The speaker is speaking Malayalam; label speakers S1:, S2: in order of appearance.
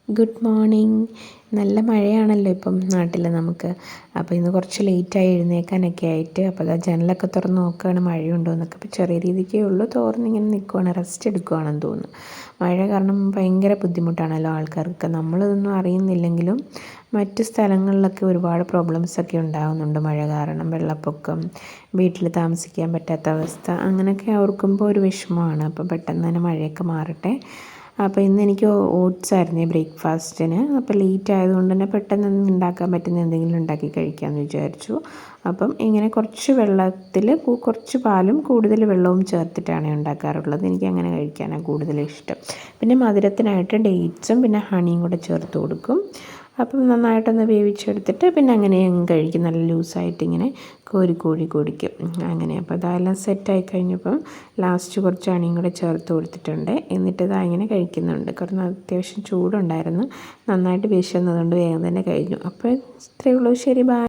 S1: Good morning. നല്ല മഴയാണല്ലോ ഇപ്പം നാട്ടിൽ നമുക്ക്. അപ്പോൾ ഇന്ന് കുറച്ച് ലേറ്റായി എഴുന്നേൽക്കാനൊക്കെ ആയിട്ട്. അപ്പോൾ അതാ ജനലൊക്കെ തുറന്ന് നോക്കുകയാണ് മഴയുണ്ടോ എന്നൊക്കെ. അപ്പോൾ ചെറിയ രീതിക്കേ ഉള്ളൂ, തോർന്നിങ്ങനെ നിൽക്കുവാണ്, റെസ്റ്റ് എടുക്കുകയാണെന്ന് തോന്നുന്നു. മഴ കാരണം ഭയങ്കര ബുദ്ധിമുട്ടാണല്ലോ ആൾക്കാർക്ക്. നമ്മളിതൊന്നും അറിയുന്നില്ലെങ്കിലും മറ്റ് സ്ഥലങ്ങളിലൊക്കെ ഒരുപാട് പ്രോബ്ലംസൊക്കെ ഉണ്ടാകുന്നുണ്ട് മഴ കാരണം. വെള്ളപ്പൊക്കം, വീട്ടിൽ താമസിക്കാൻ പറ്റാത്ത അവസ്ഥ, അങ്ങനെയൊക്കെ ഓർക്കുമ്പോൾ ഒരു വിഷമമാണ്. അപ്പോൾ പെട്ടെന്ന് തന്നെ മഴയൊക്കെ മാറട്ടെ. അപ്പോൾ ഇന്ന് എനിക്ക് ഓട്സ് ആയിരുന്നു ബ്രേക്ക്ഫാസ്റ്റിന്. അപ്പോൾ ലേറ്റ് ആയതുകൊണ്ട് തന്നെ പെട്ടെന്ന് ഉണ്ടാക്കാൻ പറ്റുന്ന എന്തെങ്കിലും ഉണ്ടാക്കി കഴിക്കാമെന്ന് വിചാരിച്ചു. അപ്പം ഇങ്ങനെ കുറച്ച് വെള്ളത്തിൽ കുറച്ച് പാലും കൂടുതൽ വെള്ളവും ചേർത്തിട്ടാണ് ഉണ്ടാക്കാറുള്ളത്. എനിക്ക് അങ്ങനെ കഴിക്കാനാണ് കൂടുതൽ ഇഷ്ടം. പിന്നെ മധുരത്തിനായിട്ട് ഡേറ്റ്സും പിന്നെ ഹണിയും കൂടെ ചേർത്ത് കൊടുക്കും. അപ്പം നന്നായിട്ടൊന്ന് വേവിച്ചെടുത്തിട്ട് പിന്നെ അങ്ങനെ അങ്ങ് കഴിക്കും. നല്ല ലൂസായിട്ട് ഇങ്ങനെ കോരി കുടിക്കും അങ്ങനെ. അപ്പോൾ അതെല്ലാം സെറ്റായി കഴിഞ്ഞപ്പം ലാസ്റ്റ് കുറച്ച് ഹണിയും കൂടെ ചേർത്ത് കൊടുത്തിട്ടുണ്ട്. എന്നിട്ട് ഇതാ ഇങ്ങനെ കഴിക്കുന്നുണ്ട്. കാരണം അത്യാവശ്യം ചൂടുണ്ടായിരുന്നു, നന്നായിട്ട് വിശന്നതുകൊണ്ട് വേഗം തന്നെ കഴിഞ്ഞു. അപ്പോൾ ഇത്രയേ ഉള്ളൂ. ശരി, ബൈ.